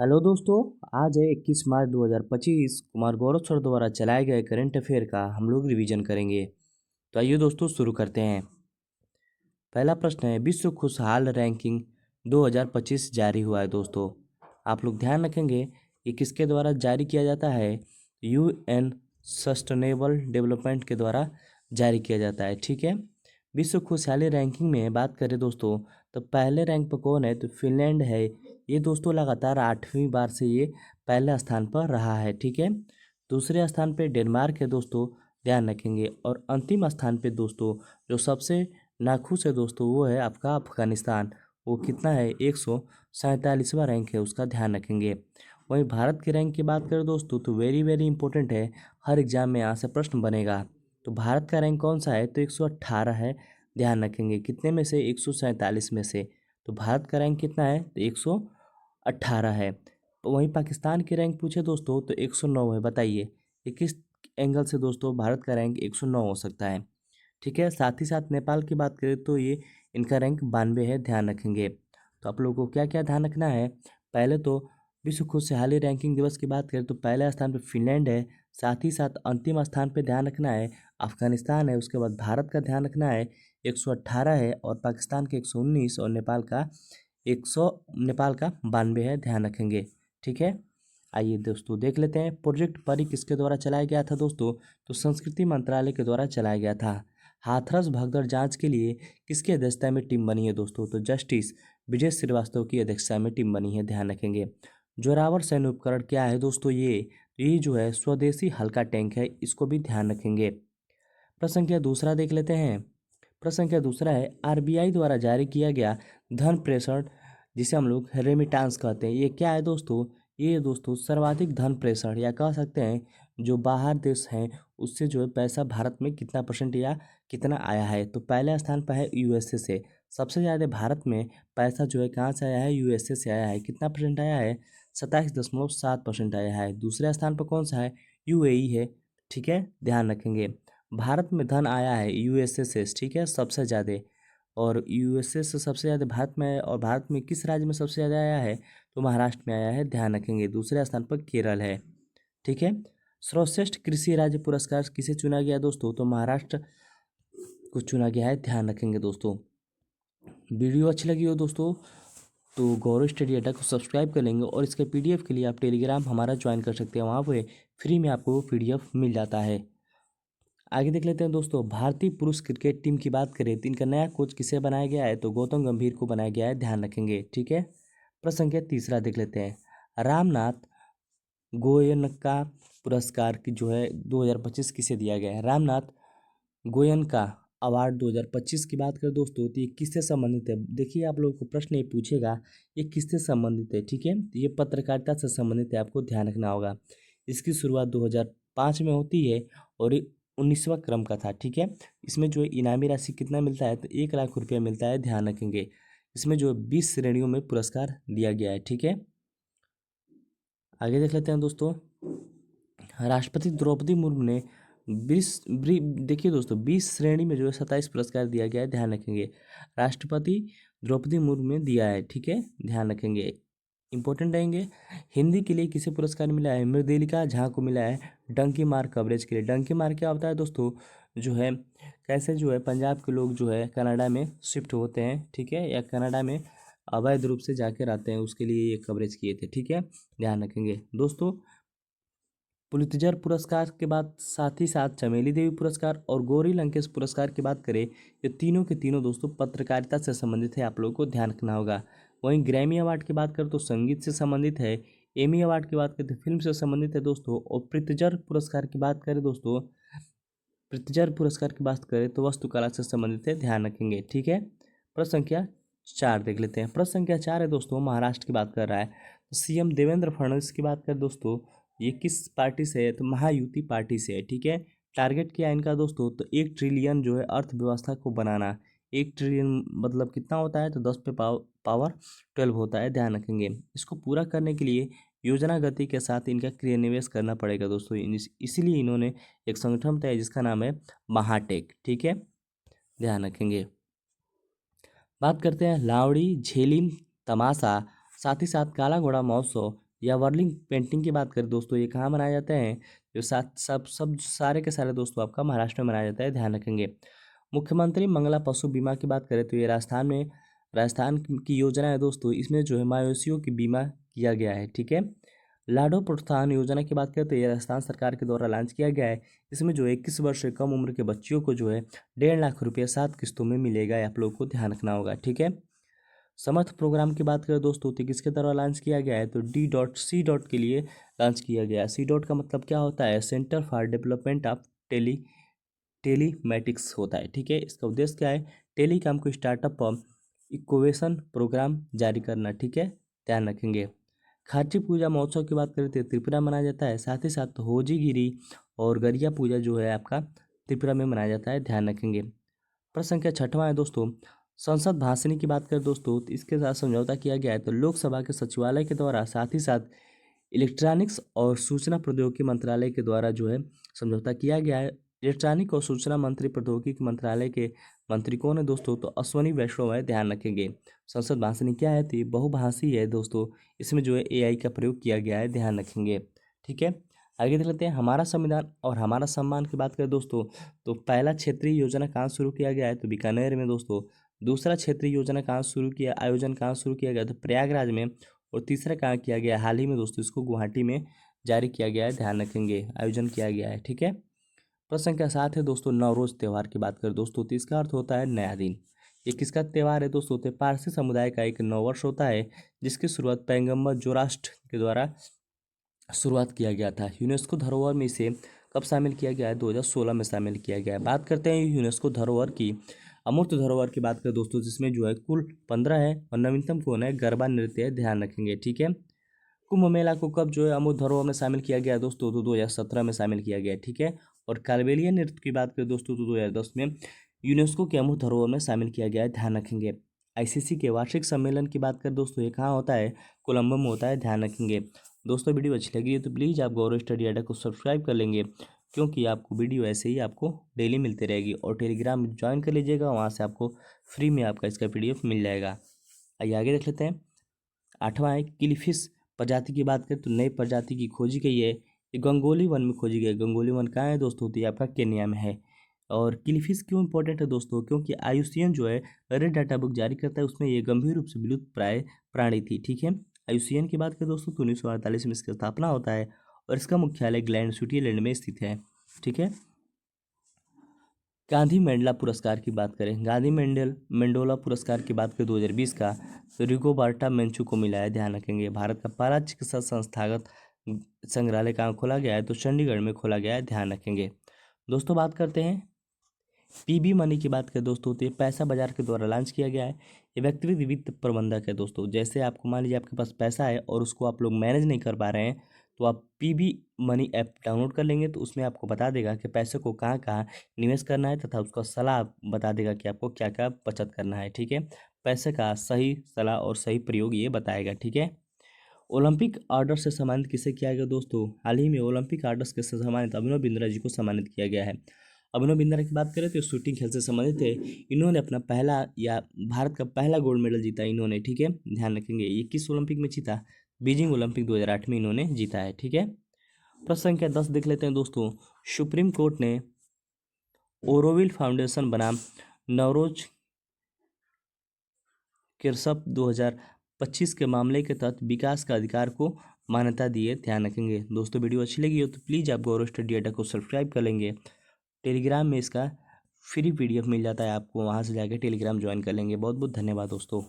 Hello दोस्तों। आज है 21 मार्च 2025। कुमार गौरव सर द्वारा चलाए गए करंट अफेयर का हम लोग रिवीजन करेंगे। तो आइए दोस्तों शुरू करते हैं। पहला प्रश्न है, विश्व खुशहाल रैंकिंग 2025 जारी हुआ है। दोस्तों आप लोग ध्यान रखेंगे ये किसके द्वारा जारी किया जाता है। UN सस्टेनेबल डेवलपमेंट के द्वारा जारी किया जाता है। ठीक है, विश्व खुशहाली रैंकिंग में बात करें दोस्तों तो पहले रैंक पर कौन है तो फिनलैंड है। ये दोस्तों लगातार 8वीं बार से ये पहले स्थान पर रहा है। ठीक है, दूसरे स्थान पे डेनमार्क है दोस्तों, ध्यान रखेंगे। और अंतिम स्थान पे दोस्तों जो सबसे नाखुश है दोस्तों वो है आपका अफगानिस्तान। वो कितना है 147वां रैंक है उसका, ध्यान रखेंगे। वहीं भारत के रैंक की बात करें दोस्तों तो वेरी वेरी इंपॉर्टेंट है, हर एग्जाम में यहाँ से प्रश्न बनेगा। तो भारत का रैंक कौन सा है तो 118 है, ध्यान रखेंगे। कितने में से 147 में से, तो भारत का रैंक कितना है तो 118 है। तो वहीं पाकिस्तान की रैंक पूछे दोस्तों तो 109 है। बताइए ये किस एंगल से दोस्तों भारत का रैंक 109 हो सकता है। ठीक है, साथ ही साथ नेपाल की बात करें तो ये इनका रैंक 92 है, ध्यान रखेंगे। तो आप लोगों को क्या क्या ध्यान रखना है, पहले तो विश्व खुशहाली रैंकिंग दिवस की बात करें तो पहले स्थान पर फिनलैंड है। साथ ही साथ अंतिम स्थान पर ध्यान रखना है अफगानिस्तान है। उसके बाद भारत का ध्यान रखना है 118 है, और पाकिस्तान के 119, और नेपाल का 92 है, ध्यान रखेंगे। ठीक है, आइए दोस्तों देख लेते हैं प्रोजेक्ट परी किसके द्वारा चलाया गया था दोस्तों तो संस्कृति मंत्रालय के द्वारा चलाया गया था। हाथरस भगदड़ जांच के लिए किसकी अध्यक्षता में टीम बनी है दोस्तों तो जस्टिस विजय श्रीवास्तव की अध्यक्षता में टीम बनी है, ध्यान रखेंगे। जोरावर सैन्य उपकरण क्या है दोस्तों, ये जो है स्वदेशी हल्का टैंक है, इसको भी ध्यान रखेंगे। प्रश्न संख्या दूसरा देख लेते हैं। प्रश्न संख्या दूसरा है, RBI द्वारा जारी किया गया धन प्रेषण जिसे हम लोग रेमिटांस कहते हैं, ये क्या है दोस्तों। ये दोस्तों सर्वाधिक धन प्रेषण या कह सकते हैं जो बाहर देश हैं उससे जो है पैसा भारत में कितना परसेंट या कितना आया है। तो पहले स्थान पर है USA से। सबसे ज़्यादा भारत में पैसा जो है कहाँ से आया है, USA से आया है। कितना परसेंट आया है, 27.7% आया है। दूसरे स्थान पर कौन सा है, UAE है। ठीक है, ध्यान रखेंगे। भारत में धन आया है USA से, ठीक है, सबसे ज़्यादा। और USA से सबसे ज़्यादा भारत में है, और भारत में किस राज्य में सबसे ज़्यादा आया है तो महाराष्ट्र में आया है, ध्यान रखेंगे। दूसरे स्थान पर केरल है। ठीक है, सर्वश्रेष्ठ कृषि राज्य पुरस्कार किसे चुना गया दोस्तों तो महाराष्ट्र को चुना गया है, ध्यान रखेंगे दोस्तों। वीडियो अच्छी लगी हो दोस्तों तो गौरव स्टडी अड्डा को सब्सक्राइब कर लेंगे, और इसके PDF के लिए आप टेलीग्राम हमारा ज्वाइन कर सकते हैं, वहाँ पे फ्री में आपको PDF मिल जाता है। आगे देख लेते हैं दोस्तों, भारतीय पुरुष क्रिकेट टीम की बात करें तो इनका नया कोच किसे बनाया गया है तो गौतम गंभीर को बनाया गया है, ध्यान रखेंगे। ठीक है, प्रश्न संख्या तीसरा देख लेते हैं। रामनाथ गोयनका पुरस्कार की जो है 2025 किसे दिया गया है। रामनाथ गोयनका अवार्ड 2025 की बात करें दोस्तों तो ये किससे संबंधित है। देखिए आप लोगों को प्रश्न ये पूछेगा ये किससे संबंधित है। ठीक है, तो ये पत्रकारिता से संबंधित है, आपको ध्यान रखना होगा। इसकी शुरुआत 2005 में होती है और ये 19वां क्रम का था। ठीक है, इसमें जो इनामी राशि कितना मिलता है तो 1 लाख रुपया मिलता है, ध्यान रखेंगे। इसमें जो 20 श्रेणियों में पुरस्कार दिया गया है। ठीक है, आगे देख लेते हैं दोस्तों। राष्ट्रपति द्रौपदी मुर्मू ने 20 देखिए दोस्तों 20 श्रेणी में जो है 27 पुरस्कार दिया गया है, ध्यान रखेंगे। राष्ट्रपति द्रौपदी मुर्मू ने दिया है। ठीक है, ध्यान रखेंगे, इंपॉर्टेंट रहेंगे। हिंदी के लिए किसे पुरस्कार मिला है, मृदुलिका झा को मिला है डंकी मार कवरेज के लिए। डंकी मार क्या होता है दोस्तों, जो है कैसे जो है पंजाब के लोग जो है कनाडा में शिफ्ट होते हैं, ठीक है, या कनाडा में अवैध रूप से जाके रहते हैं, उसके लिए ये कवरेज किए थे। ठीक है, ध्यान रखेंगे दोस्तों। पुलित्जर पुरस्कार के बाद साथ ही साथ चमेली देवी पुरस्कार और गौरी लंकेश पुरस्कार की बात करें, ये तीनों के तीनों दोस्तों पत्रकारिता से संबंधित है, आप लोगों को ध्यान रखना होगा। वहीं ग्रैमी अवार्ड की बात करें तो संगीत से संबंधित है। एमी अवार्ड की बात करें तो फिल्म से संबंधित है दोस्तों। और प्रित्जर पुरस्कार की बात करें दोस्तों, प्रित्जर पुरस्कार की बात करें तो वास्तुकला से संबंधित है, ध्यान रखेंगे। ठीक है, प्रश्न संख्या 4 देख लेते हैं। प्रश्न संख्या 4 है दोस्तों, महाराष्ट्र की बात कर रहा है तो CM देवेंद्र फडणवीस की बात करें दोस्तों, ये किस पार्टी से है तो महायुति पार्टी से है। ठीक है, टारगेट क्या है इनका दोस्तों तो 1 ट्रिलियन जो है अर्थव्यवस्था को बनाना। 1 ट्रिलियन मतलब कितना होता है तो 10 पे पावर 12 होता है, ध्यान रखेंगे। इसको पूरा करने के लिए योजना गति के साथ इनका क्रियान्वयन करना पड़ेगा दोस्तों। इसीलिए इन्होंने एक संगठन बताया जिसका नाम है महाटेक। ठीक है, ध्यान रखेंगे। बात करते हैं लावड़ी झेलिम तमाशा साथ ही साथ काला घोड़ा महोत्सव या वर्लिंग पेंटिंग की बात करें दोस्तों, ये कहाँ मनाए जाते हैं? जो सात सब सारे के सारे दोस्तों आपका महाराष्ट्र में मनाया जाता है, ध्यान रखेंगे। मुख्यमंत्री मंगला पशु बीमा की बात करें तो ये राजस्थान की योजना है दोस्तों। इसमें जो है मवेशियों की बीमा किया गया है, ठीक है। लाडो प्रोत्साहन योजना की बात करें तो ये राजस्थान सरकार के द्वारा लॉन्च किया गया है। इसमें जो 21 वर्ष से कम उम्र के बच्चियों को जो है 1.5 लाख रुपये 7 किस्तों में मिलेगा, आप लोग को ध्यान रखना होगा, ठीक है। समर्थ प्रोग्राम की बात करें दोस्तों तो किसके द्वारा लॉन्च किया गया है? तो D.C. के लिए लॉन्च किया गया है। C. का मतलब क्या होता है? Centre for development of telematics होता है, ठीक है। इसका उद्देश्य क्या है? टेलीकॉम को स्टार्टअप इक्वेशन प्रोग्राम जारी करना, ठीक है, ध्यान रखेंगे। खाची पूजा महोत्सव की बात करें तो त्रिपुरा मनाया जाता है। साथ ही साथ होजीगिरी और गरिया पूजा जो है आपका त्रिपुरा में मनाया जाता है, ध्यान रखेंगे। प्रश्न संख्या 6वां है दोस्तों, संसद भाषणी की बात करें दोस्तों तो इसके साथ समझौता किया गया है। तो लोकसभा के सचिवालय के द्वारा, साथ ही साथ इलेक्ट्रॉनिक्स और सूचना प्रौद्योगिकी मंत्रालय के द्वारा जो है समझौता किया गया है। इलेक्ट्रॉनिक और सूचना मंत्री प्रौद्योगिकी मंत्रालय के मंत्री कौन है दोस्तों? तो अश्वनी वैष्णव है, ध्यान रखेंगे। संसद भाषणी क्या है? तो ये बहुभाषी है दोस्तों। इसमें जो है AI का प्रयोग किया गया है, ध्यान रखेंगे, ठीक है। आगे देख लेते हैं हमारा संविधान और हमारा सम्मान की बात करें दोस्तों तो पहला क्षेत्रीय योजना कहाँ शुरू किया गया है? तो बीकानेर में दोस्तों। दूसरा क्षेत्रीय योजना कहाँ आयोजन कहाँ शुरू किया गया? तो प्रयागराज में। और तीसरा कहाँ किया गया? हाल ही में दोस्तों इसको गुवाहाटी में जारी किया गया है, ध्यान रखेंगे, आयोजन किया गया है, ठीक है। प्रश्न संख्या 7 है दोस्तों, नवरोज त्यौहार की बात करें दोस्तों तो इसका अर्थ होता है नया दिन। ये किसका त्यौहार है दोस्तों? तो पारसी समुदाय का एक नववर्ष होता है जिसकी शुरुआत पैगंबर जोराष्ट्र के द्वारा शुरुआत किया गया था। यूनेस्को धरोहर में इसे कब शामिल किया गया है? 2016 में शामिल किया गया है। बात करते हैं यूनेस्को धरोहर की, अमूर्त धरोहर की बात करें दोस्तों जिसमें जो है कुल 15 है और नवीनतम कौन है? गरबा नृत्य है, ध्यान रखेंगे, ठीक है। कुंभ मेला को कब जो है अमूर्त धरोहर में शामिल किया गया है दोस्तों? तो 2017 में शामिल किया गया है, ठीक है। और कालबेलिया नृत्य की बात करें दोस्तों तो 2010 में यूनेस्को के अमूर्त धरोहर में शामिल किया गया है, ध्यान रखेंगे। ICC के वार्षिक सम्मेलन की बात करें दोस्तों, ये कहाँ होता है? कोलंबो में होता है, ध्यान रखेंगे। दोस्तों वीडियो अच्छी लगी है तो प्लीज़ आप गौरव स्टडी अड्डा को सब्सक्राइब कर लेंगे, क्योंकि आपको वीडियो ऐसे ही आपको डेली मिलती रहेगी। और टेलीग्राम ज्वाइन कर लीजिएगा, वहाँ से आपको फ्री में आपका इसका PDF मिल जाएगा। आइए आगे देख लेते हैं। 8वां है किलीफिश प्रजाति की बात करें तो नई प्रजाति की खोजी गई है। ये गंगोली वन में खोजी गई है। गंगोली वन कहाँ है दोस्तों? तो ये आपका केन्या में है। और किलीफिश क्यों इंपॉर्टेंट है दोस्तों? क्योंकि IUCN जो है रेड डाटा बुक जारी करता है, उसमें ये गंभीर रूप से विलुप्त प्राय प्राणी थी, ठीक है। IUCN की बात करें दोस्तों तो 1948 में इसकी स्थापना होता है और इसका मुख्यालय ग्लैंड स्विट्जरलैंड में स्थित है, ठीक है। गांधी मेंडला पुरस्कार की बात करें, गांधी मेंडोला पुरस्कार की बात करें 2020 का तो रिगोबर्टा मेंचू को मिला है, ध्यान रखेंगे। भारत का पहला चिकित्सा संस्थागत संग्रहालय कहाँ खोला गया है? तो चंडीगढ़ में खोला गया है, ध्यान रखेंगे। दोस्तों बात करते हैं PB मनी की बात करें दोस्तों तो ये पैसा बाजार के द्वारा लॉन्च किया गया है। ये व्यक्तिगत वित्त प्रबंधक है दोस्तों। जैसे आपको मान लीजिए आपके पास पैसा है और उसको आप लोग मैनेज नहीं कर पा रहे हैं, तो आप PB मनी ऐप डाउनलोड कर लेंगे तो उसमें आपको बता देगा कि पैसे को कहाँ कहाँ निवेश करना है, तथा उसका सलाह बता देगा कि आपको क्या क्या बचत करना है, ठीक है। पैसे का सही सलाह और सही प्रयोग ये बताएगा, ठीक है। ओलंपिक ऑर्डर से सम्मानित किसे किया गया दोस्तों? हाल ही में ओलंपिक ऑर्डर से सम्मानित अभिनव बिंद्रा जी को सम्मानित किया गया है। अभिनव बिंद्रा की बात करें तो शूटिंग खेल से संबंधित है। इन्होंने अपना पहला या भारत का पहला गोल्ड मेडल जीता इन्होंने, ठीक है, ध्यान रखेंगे। ये किस ओलंपिक में जीता? बीजिंग ओलंपिक 2008 में इन्होंने जीता है, ठीक है। प्रश्न संख्या 10 देख लेते हैं दोस्तों। सुप्रीम कोर्ट ने ओरोविल फाउंडेशन बनाम नवरोज किरसप 2025 के मामले के तहत विकास का अधिकार को मान्यता दी है, ध्यान रखेंगे। दोस्तों वीडियो अच्छी लगी हो तो प्लीज़ आप गौरव स्टडी अड्डा को सब्सक्राइब कर लेंगे। टेलीग्राम में इसका फ्री PDF मिल जाता है आपको, वहाँ से जाकर टेलीग्राम ज्वाइन कर लेंगे। बहुत बहुत धन्यवाद दोस्तों।